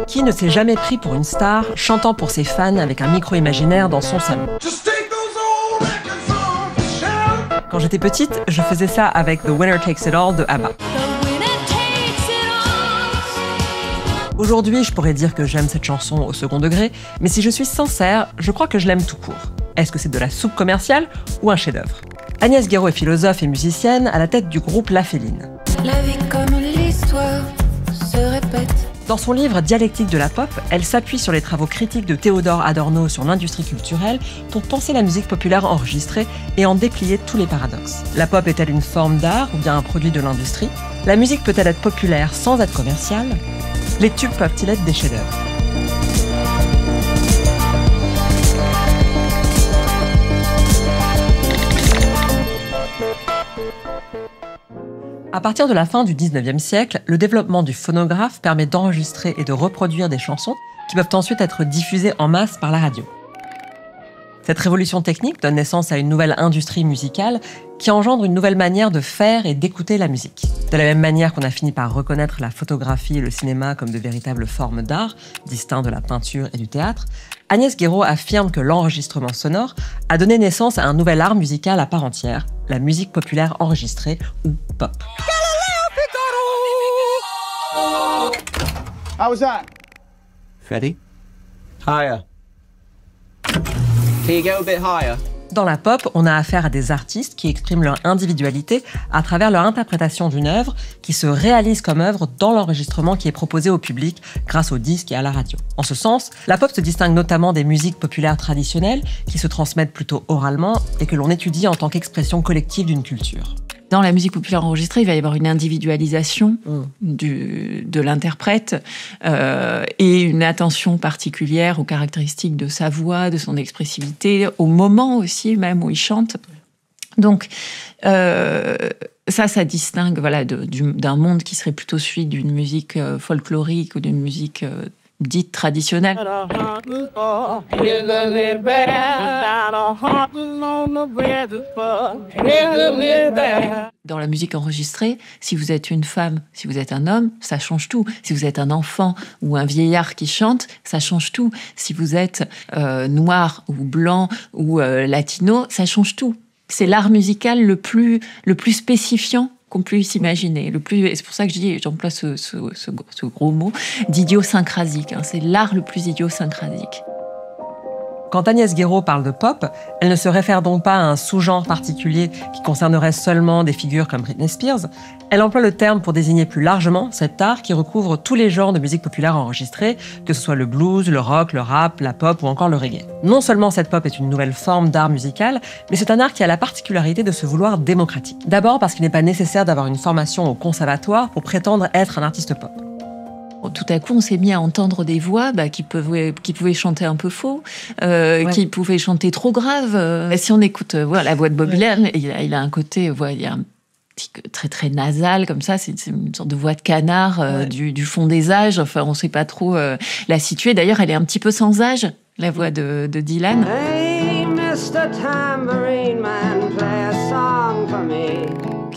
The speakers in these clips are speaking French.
Qui ne s'est jamais pris pour une star, chantant pour ses fans avec un micro imaginaire dans son salon? Quand j'étais petite, je faisais ça avec The Winner Takes It All de ABBA. Aujourd'hui, je pourrais dire que j'aime cette chanson au second degré, mais si je suis sincère, je crois que je l'aime tout court. Est-ce que c'est de la soupe commerciale ou un chef-d'œuvre? Agnès Guéraud est philosophe et musicienne à la tête du groupe La Féline. La vie comme l'histoire se répète. Dans son livre Dialectique de la pop, elle s'appuie sur les travaux critiques de Théodore Adorno sur l'industrie culturelle pour penser la musique populaire enregistrée et en déplier tous les paradoxes. La pop est-elle une forme d'art ou bien un produit de l'industrie? La musique peut-elle être populaire sans être commerciale? Les tubes peuvent-ils être des chefs-d'œuvre? À partir de la fin du 19e siècle, le développement du phonographe permet d'enregistrer et de reproduire des chansons qui peuvent ensuite être diffusées en masse par la radio. Cette révolution technique donne naissance à une nouvelle industrie musicale qui engendre une nouvelle manière de faire et d'écouter la musique. De la même manière qu'on a fini par reconnaître la photographie et le cinéma comme de véritables formes d'art, distincts de la peinture et du théâtre, Agnès Guéraud affirme que l'enregistrement sonore a donné naissance à un nouvel art musical à part entière, la musique populaire enregistrée ou pop. How was that? Ready? Higher. Can you go a bit higher? Dans la pop, on a affaire à des artistes qui expriment leur individualité à travers leur interprétation d'une œuvre qui se réalise comme œuvre dans l'enregistrement qui est proposé au public grâce aux disques et à la radio. En ce sens, la pop se distingue notamment des musiques populaires traditionnelles qui se transmettent plutôt oralement et que l'on étudie en tant qu'expression collective d'une culture. Dans la musique populaire enregistrée, il va y avoir une individualisation de l'interprète et une attention particulière aux caractéristiques de sa voix, de son expressivité, au moment aussi même où il chante. Donc, ça distingue d'un monde qui serait plutôt celui d'une musique folklorique ou d'une musique dite traditionnelle. Dans la musique enregistrée, si vous êtes une femme, si vous êtes un homme, ça change tout. Si vous êtes un enfant ou un vieillard qui chante, ça change tout. Si vous êtes noir ou blanc ou latino, ça change tout. C'est l'art musical le plus spécifiant qu'on puisse imaginer. Et c'est pour ça que j'emploie ce gros mot d'idiosyncrasique. C'est l'art le plus idiosyncrasique. Quand Agnès Guéraud parle de pop, elle ne se réfère donc pas à un sous-genre particulier qui concernerait seulement des figures comme Britney Spears. Elle emploie le terme pour désigner plus largement cet art qui recouvre tous les genres de musique populaire enregistrée, que ce soit le blues, le rock, le rap, la pop ou encore le reggae. Non seulement cette pop est une nouvelle forme d'art musical, mais c'est un art qui a la particularité de se vouloir démocratique. D'abord parce qu'il n'est pas nécessaire d'avoir une formation au conservatoire pour prétendre être un artiste pop. Tout à coup, on s'est mis à entendre des voix qui pouvaient chanter un peu faux, qui pouvaient chanter trop grave. Si on écoute la voix de Bob Dylan, il a un côté, il y a un petit très très nasal comme ça. C'est une sorte de voix de canard du fond des âges. Enfin, on ne sait pas trop la situer. D'ailleurs, elle est un petit peu sans âge, la voix de Dylan. Hey, Mr. Tambourine Man, play a song for me.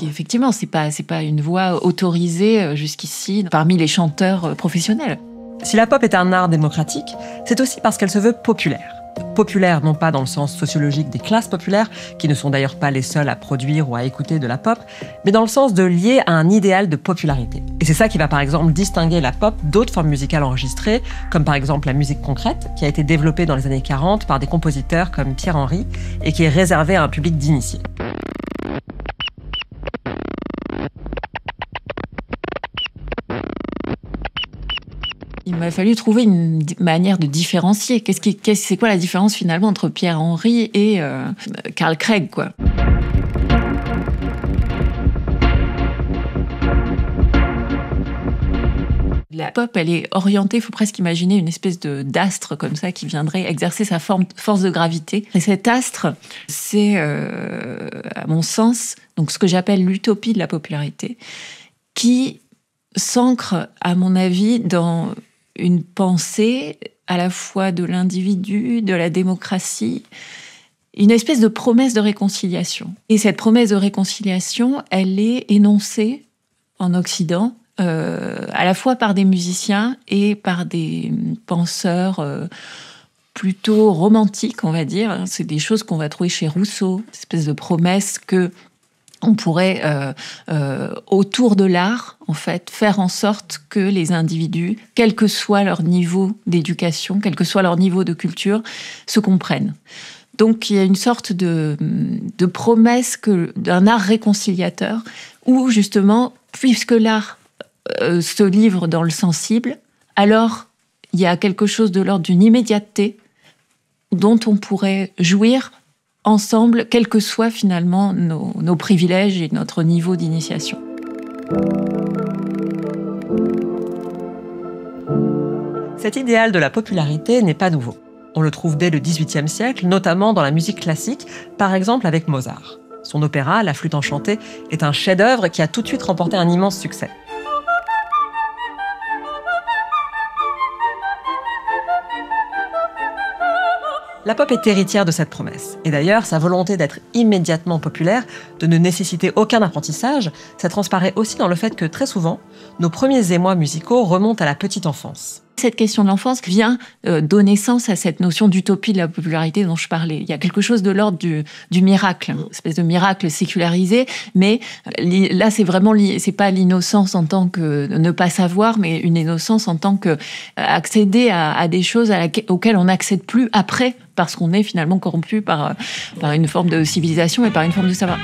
Effectivement, c'est pas une voix autorisée jusqu'ici parmi les chanteurs professionnels. Si la pop est un art démocratique, c'est aussi parce qu'elle se veut populaire. Populaire, non pas dans le sens sociologique des classes populaires, qui ne sont d'ailleurs pas les seules à produire ou à écouter de la pop, mais dans le sens de lier à un idéal de popularité. Et c'est ça qui va par exemple distinguer la pop d'autres formes musicales enregistrées, comme par exemple la musique concrète, qui a été développée dans les années 40 par des compositeurs comme Pierre Henry, et qui est réservée à un public d'initiés. Il m'a fallu trouver une manière de différencier. C'est quoi la différence finalement entre Pierre Henry et Carl Craig, quoi. La pop, elle est orientée, il faut presque imaginer une espèce d'astre comme ça qui viendrait exercer sa force de gravité. Et cet astre, c'est, à mon sens, donc ce que j'appelle l'utopie de la popularité, qui s'ancre, à mon avis, dans une pensée à la fois de l'individu, de la démocratie, une espèce de promesse de réconciliation. Et cette promesse de réconciliation, elle est énoncée en Occident, à la fois par des musiciens et par des penseurs plutôt romantiques, on va dire. C'est des choses qu'on va trouver chez Rousseau, une espèce de promesse que on pourrait, autour de l'art, en fait, faire en sorte que les individus, quel que soit leur niveau d'éducation, quel que soit leur niveau de culture, se comprennent. Donc, il y a une sorte de promesse d'un art réconciliateur où, justement, puisque l'art se livre dans le sensible, alors il y a quelque chose de l'ordre d'une immédiateté dont on pourrait jouir ensemble, quels que soient finalement nos privilèges et notre niveau d'initiation. Cet idéal de la popularité n'est pas nouveau. On le trouve dès le XVIIIe siècle, notamment dans la musique classique, par exemple avec Mozart. Son opéra, La Flûte enchantée, est un chef-d'œuvre qui a tout de suite remporté un immense succès. La pop est héritière de cette promesse. Et d'ailleurs, sa volonté d'être immédiatement populaire, de ne nécessiter aucun apprentissage, ça transparaît aussi dans le fait que très souvent, nos premiers émois musicaux remontent à la petite enfance. Cette question de l'enfance vient donner naissance à cette notion d'utopie de la popularité dont je parlais. Il y a quelque chose de l'ordre du miracle, une espèce de miracle sécularisé, mais là c'est vraiment, c'est pas l'innocence en tant que ne pas savoir, mais une innocence en tant que accéder à des choses auxquelles on n'accède plus après, parce qu'on est finalement corrompu par une forme de civilisation et par une forme de savoir.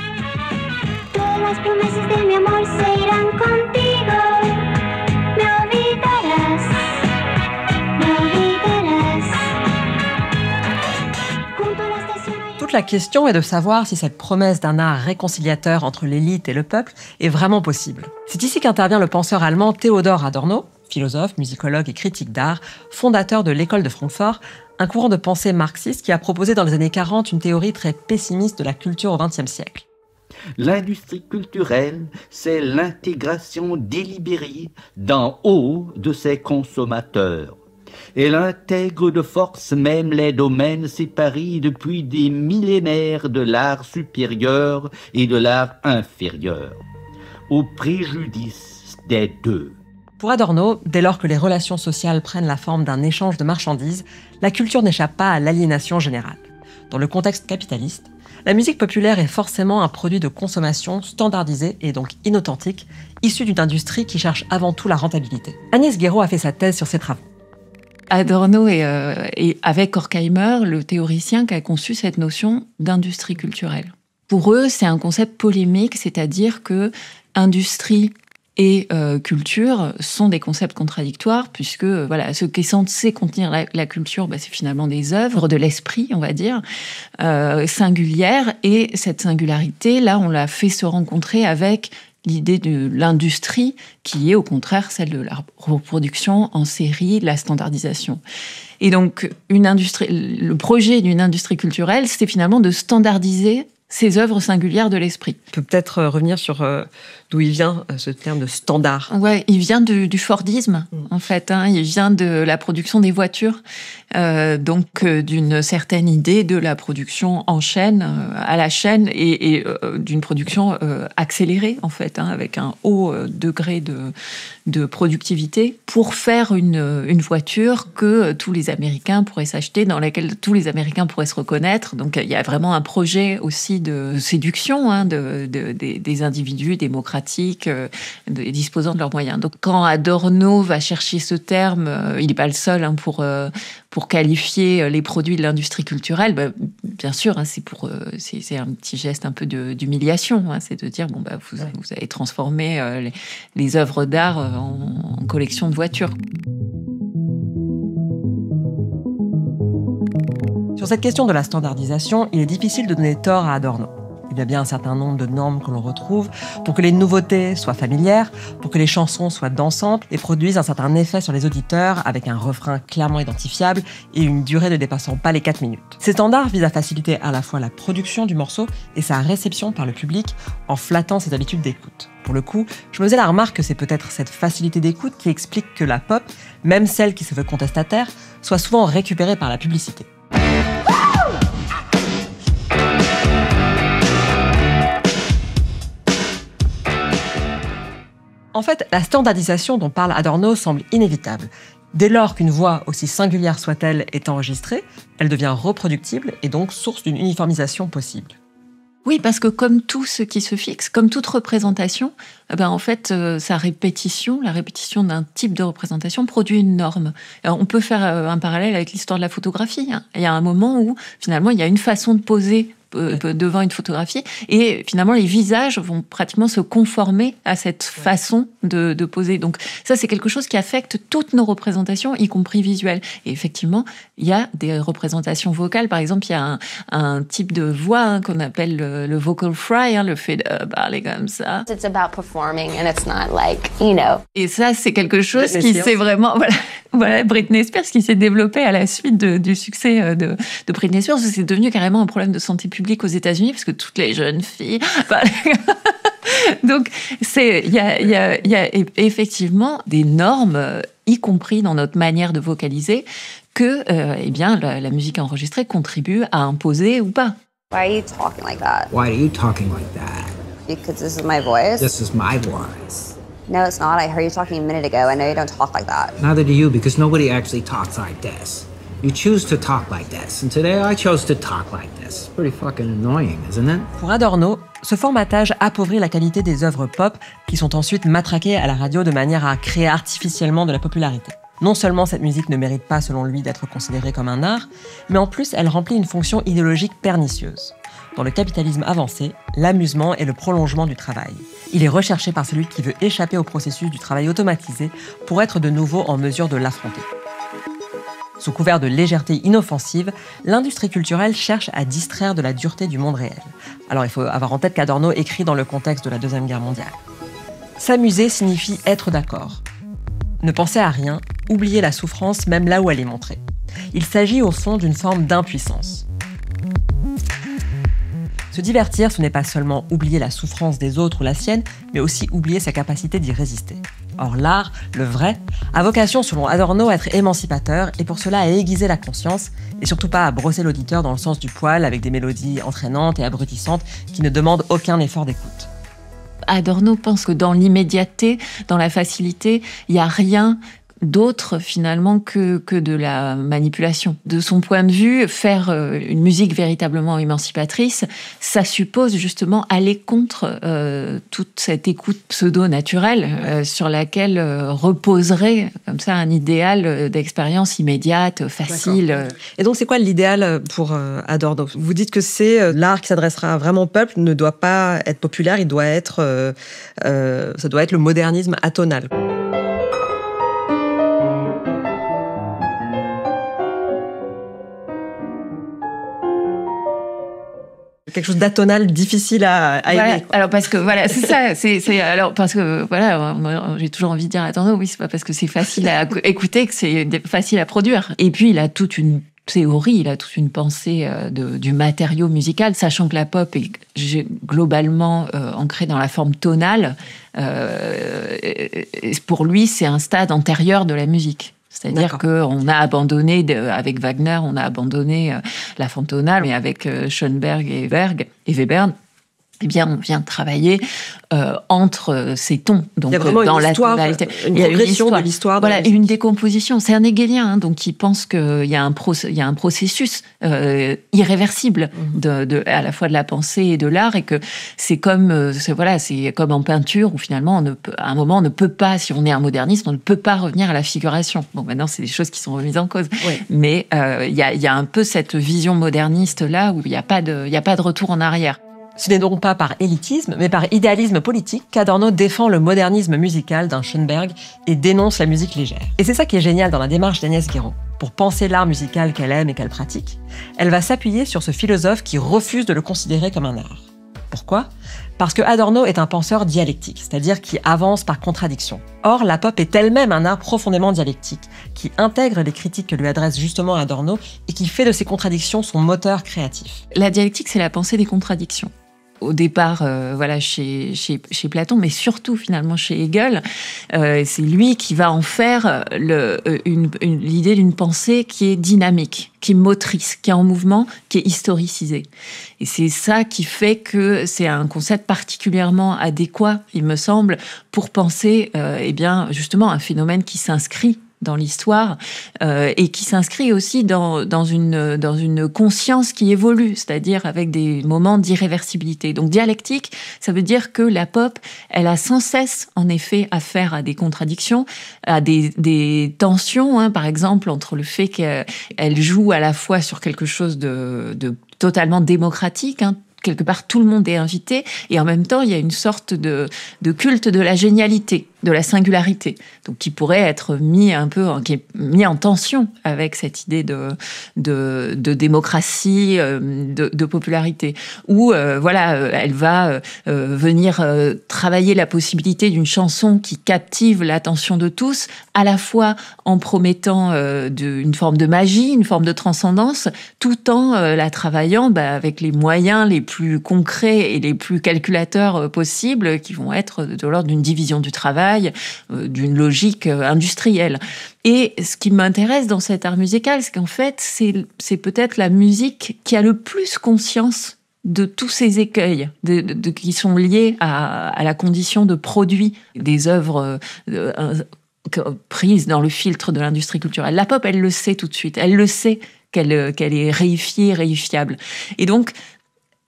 La question est de savoir si cette promesse d'un art réconciliateur entre l'élite et le peuple est vraiment possible. C'est ici qu'intervient le penseur allemand Theodor Adorno, philosophe, musicologue et critique d'art, fondateur de l'école de Francfort, un courant de pensée marxiste qui a proposé dans les années 40 une théorie très pessimiste de la culture au XXe siècle. L'industrie culturelle, c'est l'intégration délibérée d'en haut de ses consommateurs. Elle intègre de force même les domaines séparés depuis des millénaires de l'art supérieur et de l'art inférieur, au préjudice des deux. Pour Adorno, dès lors que les relations sociales prennent la forme d'un échange de marchandises, la culture n'échappe pas à l'aliénation générale. Dans le contexte capitaliste, la musique populaire est forcément un produit de consommation standardisé et donc inauthentique, issu d'une industrie qui cherche avant tout la rentabilité. Agnès Guéraud a fait sa thèse sur ces travaux. Adorno et avec Horkheimer, le théoricien qui a conçu cette notion d'industrie culturelle. Pour eux, c'est un concept polémique, c'est-à-dire que industrie et culture sont des concepts contradictoires, puisque voilà, ce qui est censé contenir la culture, c'est finalement des œuvres de l'esprit, on va dire, singulières, et cette singularité, là, on l'a fait se rencontrer avec l'idée de l'industrie, qui est au contraire celle de la reproduction en série, de la standardisation. Et donc, le projet d'une industrie culturelle, c'est finalement de standardiser ces œuvres singulières de l'esprit. On peut peut-être revenir sur d'où il vient ce terme de standard. Ouais, il vient du Fordisme, en fait. Il vient de la production des voitures, donc d'une certaine idée de la production en chaîne, à la chaîne, et d'une production accélérée, en fait, avec un haut degré de productivité, pour faire une voiture que tous les Américains pourraient s'acheter, dans laquelle tous les Américains pourraient se reconnaître. Donc il y a vraiment un projet aussi de séduction des individus démocratiques disposant de leurs moyens. Donc quand Adorno va chercher ce terme, il n'est pas le seul pour qualifier les produits de l'industrie culturelle. Bien sûr, c'est un petit geste un peu d'humiliation, c'est de dire vous avez transformé les œuvres d'art en collection de voitures. Sur cette question de la standardisation, il est difficile de donner tort à Adorno. Il y a bien un certain nombre de normes que l'on retrouve pour que les nouveautés soient familières, pour que les chansons soient dansantes et produisent un certain effet sur les auditeurs avec un refrain clairement identifiable et une durée ne dépassant pas les 4 minutes. Ces standards visent à faciliter à la fois la production du morceau et sa réception par le public en flattant ses habitudes d'écoute. Pour le coup, je me faisais la remarque que c'est peut-être cette facilité d'écoute qui explique que la pop, même celle qui se veut contestataire, soit souvent récupérée par la publicité. En fait, la standardisation dont parle Adorno semble inévitable. Dès lors qu'une voix, aussi singulière soit-elle, est enregistrée, elle devient reproductible et donc source d'une uniformisation possible. Oui, parce que comme tout ce qui se fixe, comme toute représentation, en fait, sa répétition, la répétition d'un type de représentation produit une norme. Alors, on peut faire un parallèle avec l'histoire de la photographie. Il y a un moment où, finalement, il y a une façon de poser devant une photographie et finalement les visages vont pratiquement se conformer à cette façon de poser. Donc ça, c'est quelque chose qui affecte toutes nos représentations, y compris visuelles. Et effectivement, il y a des représentations vocales. Par exemple, il y a un type de voix qu'on appelle le vocal fry, le fait de parler comme ça. It's about performing and it's not like, you know. Et ça, c'est quelque chose Britney qui s'est vraiment... Voilà, Britney Spears qui s'est développée à la suite du succès de Britney Spears. C'est devenu carrément un problème de santé publique aux États-Unis parce que toutes les jeunes filles... Donc, il y a effectivement des normes, y compris dans notre manière de vocaliser, que la musique enregistrée contribue à imposer ou pas. Why are you talking like that? Why are you talking like that? Because this is my voice. This is my voice. No, it's not. I heard you talking a minute ago. I know you don't talk like that. Neither do you, because nobody actually talks like this. You choose to talk like this, and today I chose to talk like this. Pretty fucking annoying, isn't it? Pour Adorno, ce formatage appauvrit la qualité des œuvres pop qui sont ensuite matraquées à la radio de manière à créer artificiellement de la popularité. Non seulement cette musique ne mérite pas, selon lui, d'être considérée comme un art, mais en plus elle remplit une fonction idéologique pernicieuse. Dans le capitalisme avancé, l'amusement est le prolongement du travail. Il est recherché par celui qui veut échapper au processus du travail automatisé pour être de nouveau en mesure de l'affronter. Sous couvert de légèreté inoffensive, l'industrie culturelle cherche à distraire de la dureté du monde réel. Alors il faut avoir en tête qu'Adorno écrit dans le contexte de la Deuxième Guerre mondiale. S'amuser signifie être d'accord. Ne penser à rien, oublier la souffrance même là où elle est montrée. Il s'agit au fond d'une forme d'impuissance. Se divertir, ce n'est pas seulement oublier la souffrance des autres ou la sienne, mais aussi oublier sa capacité d'y résister. Or l'art, le vrai, a vocation selon Adorno à être émancipateur et pour cela à aiguiser la conscience et surtout pas à brosser l'auditeur dans le sens du poil avec des mélodies entraînantes et abrutissantes qui ne demandent aucun effort d'écoute. Adorno pense que dans l'immédiateté, dans la facilité, il n'y a rien d'autre finalement que de la manipulation. De son point de vue, faire une musique véritablement émancipatrice, ça suppose justement aller contre toute cette écoute pseudo-naturelle sur laquelle reposerait comme ça un idéal d'expérience immédiate, facile. D'accord. Et donc c'est quoi l'idéal pour Adorno ? Vous dites que c'est l'art qui s'adressera vraiment au peuple, ne doit pas être populaire, il doit être, ça doit être le modernisme atonal. Quelque chose d'atonal, difficile à aimer. Alors parce que voilà, c'est ça. Alors parce que voilà, j'ai toujours envie de dire Adorno, oui, c'est pas parce que c'est facile à écouter que c'est facile à produire. Et puis il a toute une théorie, il a toute une pensée du matériau musical, sachant que la pop est globalement ancrée dans la forme tonale. Pour lui, c'est un stade antérieur de la musique. C'est-à-dire qu'on a abandonné, avec Wagner, on a abandonné la forme tonale, mais avec Schoenberg et Webern, eh bien, on vient travailler entre ces tons. Donc, il y a vraiment dans une histoire, une progression de l'histoire. Voilà, et une décomposition. C'est un hegelien, donc il pense qu'il y a un processus irréversible à la fois de la pensée et de l'art, et que c'est comme en peinture où finalement, à un moment, on ne peut pas, si on est un moderniste, on ne peut pas revenir à la figuration. Bon, maintenant, c'est des choses qui sont remises en cause. Oui. Mais il y a un peu cette vision moderniste là où il n'y a pas de retour en arrière. Ce n'est donc pas par élitisme, mais par idéalisme politique qu'Adorno défend le modernisme musical d'un Schoenberg et dénonce la musique légère. Et c'est ça qui est génial dans la démarche d'Agnès Guéraud. Pour penser l'art musical qu'elle aime et qu'elle pratique, elle va s'appuyer sur ce philosophe qui refuse de le considérer comme un art. Pourquoi ? Parce que Adorno est un penseur dialectique, c'est-à-dire qui avance par contradiction. Or, la pop est elle-même un art profondément dialectique, qui intègre les critiques que lui adresse justement Adorno et qui fait de ces contradictions son moteur créatif. La dialectique, c'est la pensée des contradictions. au départ, chez Platon, mais surtout finalement chez Hegel. C'est lui qui va en faire l'idée d'une pensée qui est dynamique, qui est motrice, qui est en mouvement, qui est historicisée. Et c'est ça qui fait que c'est un concept particulièrement adéquat, il me semble, pour penser, justement, un phénomène qui s'inscrit dans l'histoire et qui s'inscrit aussi dans une conscience qui évolue, c'est-à-dire avec des moments d'irréversibilité. Donc dialectique, ça veut dire que la pop, elle a sans cesse en effet affaire à des contradictions, à des tensions, par exemple entre le fait qu'elle joue à la fois sur quelque chose de totalement démocratique, quelque part tout le monde est invité, et en même temps il y a une sorte de culte de la génialité, de la singularité, donc qui pourrait être mis en tension avec cette idée de démocratie, de popularité, où elle va venir travailler la possibilité d'une chanson qui captive l'attention de tous, à la fois en promettant une forme de magie, une forme de transcendance, tout en la travaillant avec les moyens les plus concrets et les plus calculateurs possibles, qui vont être de l'ordre d'une division du travail, d'une logique industrielle. Et ce qui m'intéresse dans cet art musical, c'est qu'en fait, c'est peut-être la musique qui a le plus conscience de tous ces écueils qui sont liés à la condition de produit des œuvres prises dans le filtre de l'industrie culturelle. La pop, elle le sait tout de suite. Elle le sait qu'elle est réifiée, réifiable. Et donc,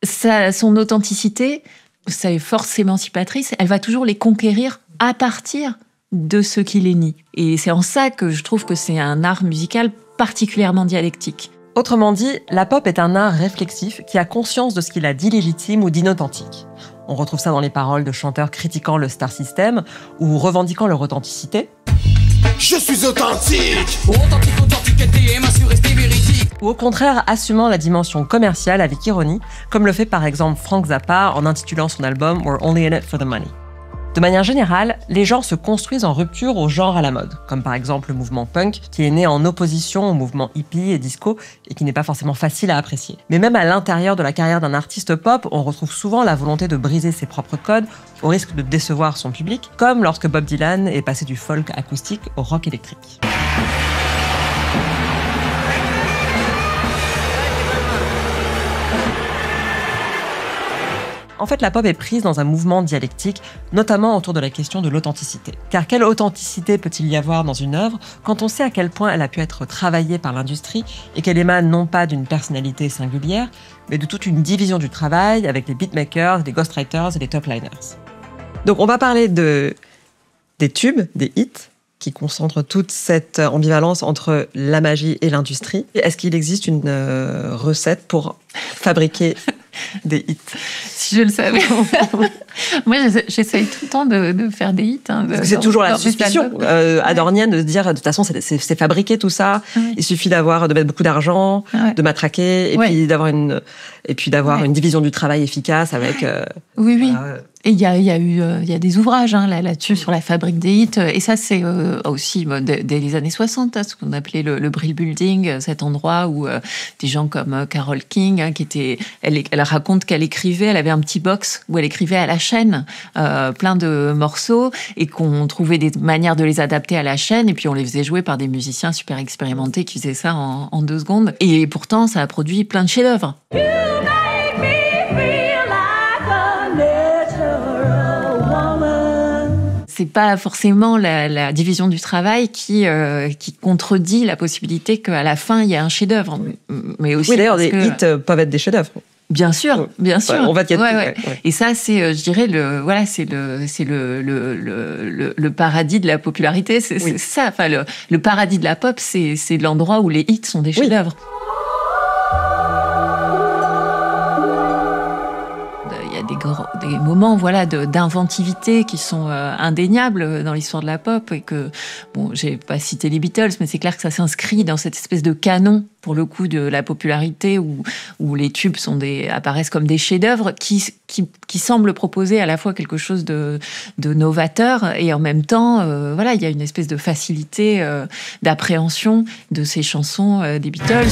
son authenticité, sa force émancipatrice, elle va toujours les conquérir à partir de ce qui les nie. Et c'est en ça que je trouve que c'est un art musical particulièrement dialectique. Autrement dit, la pop est un art réflexif qui a conscience de ce qu'il a d'illégitime ou d'inauthentique. On retrouve ça dans les paroles de chanteurs critiquant le star system ou revendiquant leur authenticité. Je suis authentique! Ou au contraire, assumant la dimension commerciale avec ironie, comme le fait par exemple Frank Zappa en intitulant son album We're Only in It for the Money. De manière générale, les genres se construisent en rupture au genre à la mode, comme par exemple le mouvement punk, qui est né en opposition au mouvement hippie et disco, et qui n'est pas forcément facile à apprécier. Mais même à l'intérieur de la carrière d'un artiste pop, on retrouve souvent la volonté de briser ses propres codes, au risque de décevoir son public, comme lorsque Bob Dylan est passé du folk acoustique au rock électrique. En fait, la pop est prise dans un mouvement dialectique, notamment autour de la question de l'authenticité. Car quelle authenticité peut-il y avoir dans une œuvre quand on sait à quel point elle a pu être travaillée par l'industrie et qu'elle émane non pas d'une personnalité singulière, mais de toute une division du travail avec les beatmakers, les ghostwriters et les topliners. Donc on va parler des tubes, des hits, qui concentrent toute cette ambivalence entre la magie et l'industrie. Est-ce qu'il existe une recette pour fabriquer des hits? Si je le savais. Moi, j'essaye tout le temps de faire des hits. Parce que c'est toujours la suspicion adornienne de se dire, de toute façon, c'est fabriqué tout ça. Ouais. Il suffit de mettre beaucoup d'argent, de matraquer, et puis d'avoir une division du travail efficace avec. Oui. Et il y a des ouvrages là-dessus sur la fabrique des hits. Et ça, c'est aussi dès les années 60, ce qu'on appelait le Brill Building, cet endroit où des gens comme Carole King, elle raconte qu'elle avait un petit box où elle écrivait à la chaîne plein de morceaux et qu'on trouvait des manières de les adapter à la chaîne. Et puis on les faisait jouer par des musiciens super expérimentés qui faisaient ça en 2 secondes. Et pourtant, ça a produit plein de chefs-d'œuvre. C'est pas forcément la division du travail qui contredit la possibilité qu'à la fin il y ait un chef-d'œuvre, mais aussi. Oui, d'ailleurs, des hits peuvent être des chefs-d'œuvre. Bien sûr. On va dire. Ouais. Et ça, c'est, je dirais, le paradis de la popularité. C'est ça. Enfin, le paradis de la pop, c'est l'endroit où les hits sont des chefs-d'œuvre. Des moments d'inventivité qui sont indéniables dans l'histoire de la pop et que, j'ai pas cité les Beatles, mais c'est clair que ça s'inscrit dans cette espèce de canon, pour le coup, de la popularité où les tubes apparaissent comme des chefs-d'œuvre qui semblent proposer à la fois quelque chose de novateur et en même temps, il y a une espèce de facilité d'appréhension de ces chansons des Beatles.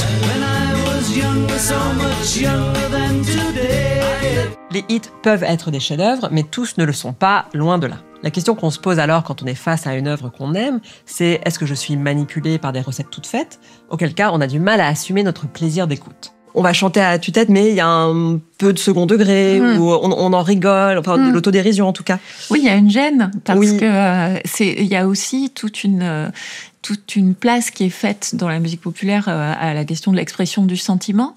Les hits peuvent être des chefs-d'œuvre, mais tous ne le sont pas, loin de là. La question qu'on se pose alors quand on est face à une œuvre qu'on aime, c'est est-ce que je suis manipulé par des recettes toutes faites ? Auquel cas, on a du mal à assumer notre plaisir d'écoute. On va chanter à tue-tête, mais il y a un peu de second degré, où on en rigole, enfin de l'autodérision en tout cas. Oui, il y a une gêne, parce que il y a aussi toute une place qui est faite dans la musique populaire à la question de l'expression du sentiment,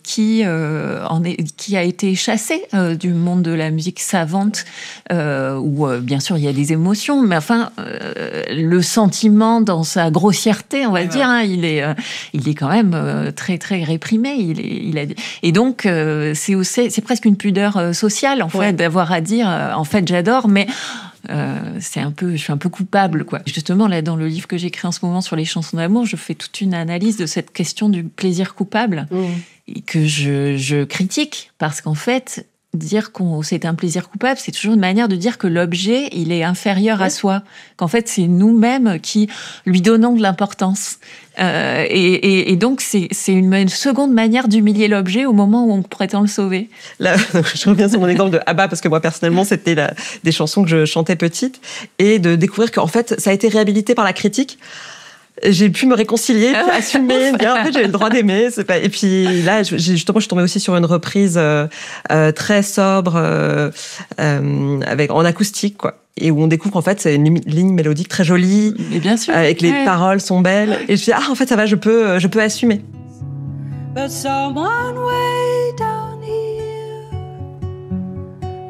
qui a été chassée du monde de la musique savante, où bien sûr il y a des émotions, mais enfin le sentiment dans sa grossièreté, on va dire, hein, il est quand même très très réprimé. Et donc c'est presque une pudeur sociale en fait d'avoir à dire en fait j'adore, mais je suis un peu coupable, quoi. Justement, là, dans le livre que j'écris en ce moment sur les chansons d'amour, je fais toute une analyse de cette question du plaisir coupable et que je critique, parce qu'en fait, dire qu'on c'est un plaisir coupable, c'est toujours une manière de dire que l'objet, il est inférieur à soi, qu'en fait, c'est nous-mêmes qui lui donnons de l'importance. Et donc, c'est une seconde manière d'humilier l'objet au moment où on prétend le sauver. Là, je reviens sur mon exemple de ABBA, parce que moi, personnellement, c'était des chansons que je chantais petite, et de découvrir qu'en fait, ça a été réhabilité par la critique. J'ai pu me réconcilier, assumer, dire en fait j'avais le droit d'aimer. Et puis là, justement, je suis tombée aussi sur une reprise très sobre, en acoustique, quoi. Et où on découvre qu'en fait c'est une ligne mélodique très jolie, mais bien sûr, et que les paroles sont belles. Et je dis en fait ça va, je peux assumer. But someone way down here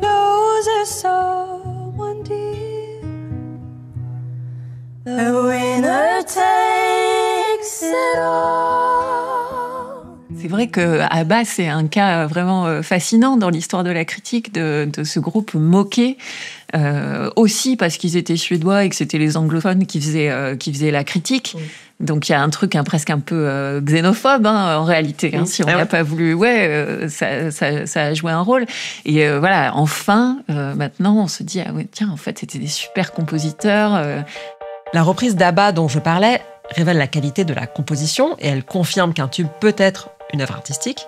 knows there's someone dear. The winner takes it all. C'est vrai que ABBA, c'est un cas vraiment fascinant dans l'histoire de la critique de ce groupe moqué. Aussi parce qu'ils étaient suédois et que c'était les anglophones qui faisaient la critique. Donc il y a un truc presque un peu xénophobe en réalité, si on n'a pas voulu. Ça a joué un rôle. Et voilà, enfin, maintenant on se dit tiens, en fait c'était des super compositeurs. La reprise d'ABBA dont je parlais révèle la qualité de la composition et elle confirme qu'un tube peut être une œuvre artistique,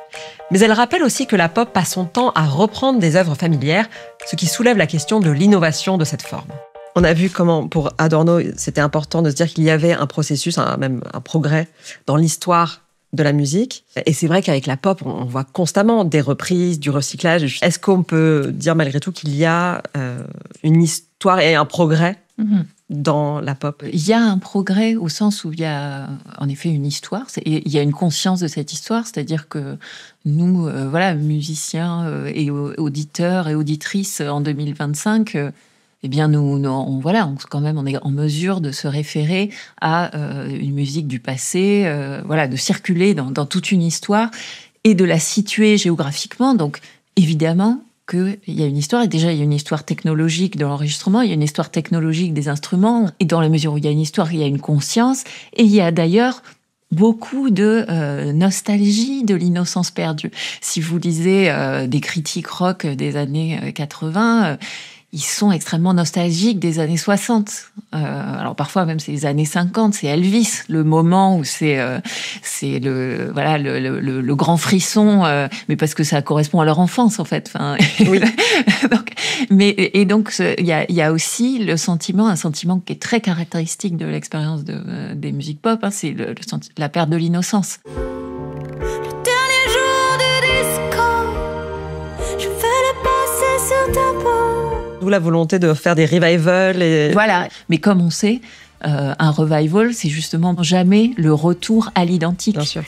mais elle rappelle aussi que la pop passe son temps à reprendre des œuvres familières, ce qui soulève la question de l'innovation de cette forme. On a vu comment, pour Adorno, c'était important de se dire qu'il y avait un processus, même un progrès dans l'histoire de la musique. Et c'est vrai qu'avec la pop, on voit constamment des reprises, du recyclage. Est-ce qu'on peut dire malgré tout qu'il y a une histoire et un progrès dans la pop? Il y a un progrès au sens où il y a en effet une histoire, et il y a une conscience de cette histoire, c'est-à-dire que nous, musiciens et auditeurs et auditrices en 2025, eh bien on est en mesure de se référer à une musique du passé, de circuler dans toute une histoire et de la situer géographiquement. Donc évidemment qu'il y a une histoire, et déjà il y a une histoire technologique de l'enregistrement, il y a une histoire technologique des instruments, et dans la mesure où il y a une histoire, il y a une conscience, et il y a d'ailleurs beaucoup de nostalgie de l'innocence perdue. Si vous lisez des critiques rock des années 80, ils sont extrêmement nostalgiques des années 60. Alors parfois même c'est les années 50, c'est Elvis, le moment où c'est le grand frisson, mais parce que ça correspond à leur enfance en fait. Enfin, oui. donc il y a aussi un sentiment qui est très caractéristique de l'expérience des musiques pop, c'est la perte de l'innocence. Le dernier jour du disco, je fais le passer sur ta peau. D'où la volonté de faire des revivals. Voilà, mais comme on sait, un revival, c'est justement jamais le retour à l'identique. Bien sûr.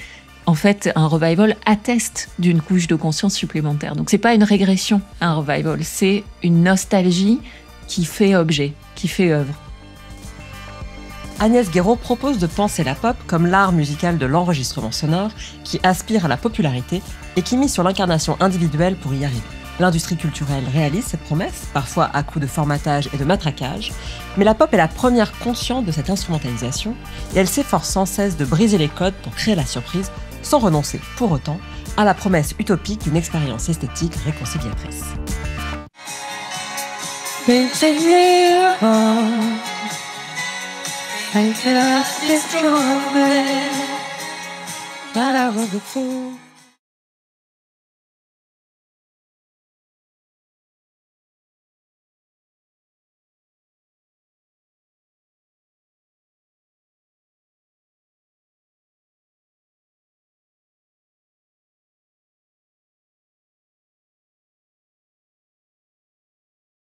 En fait, un revival atteste d'une couche de conscience supplémentaire. Donc c'est pas une régression, un revival, c'est une nostalgie qui fait objet, qui fait œuvre. Agnès Guéraud propose de penser la pop comme l'art musical de l'enregistrement sonore qui aspire à la popularité et qui mise sur l'incarnation individuelle pour y arriver. L'industrie culturelle réalise cette promesse, parfois à coups de formatage et de matraquage, mais la pop est la première consciente de cette instrumentalisation et elle s'efforce sans cesse de briser les codes pour créer la surprise, sans renoncer pour autant à la promesse utopique d'une expérience esthétique réconciliatrice. Make it up, destroy me. But I was a fool.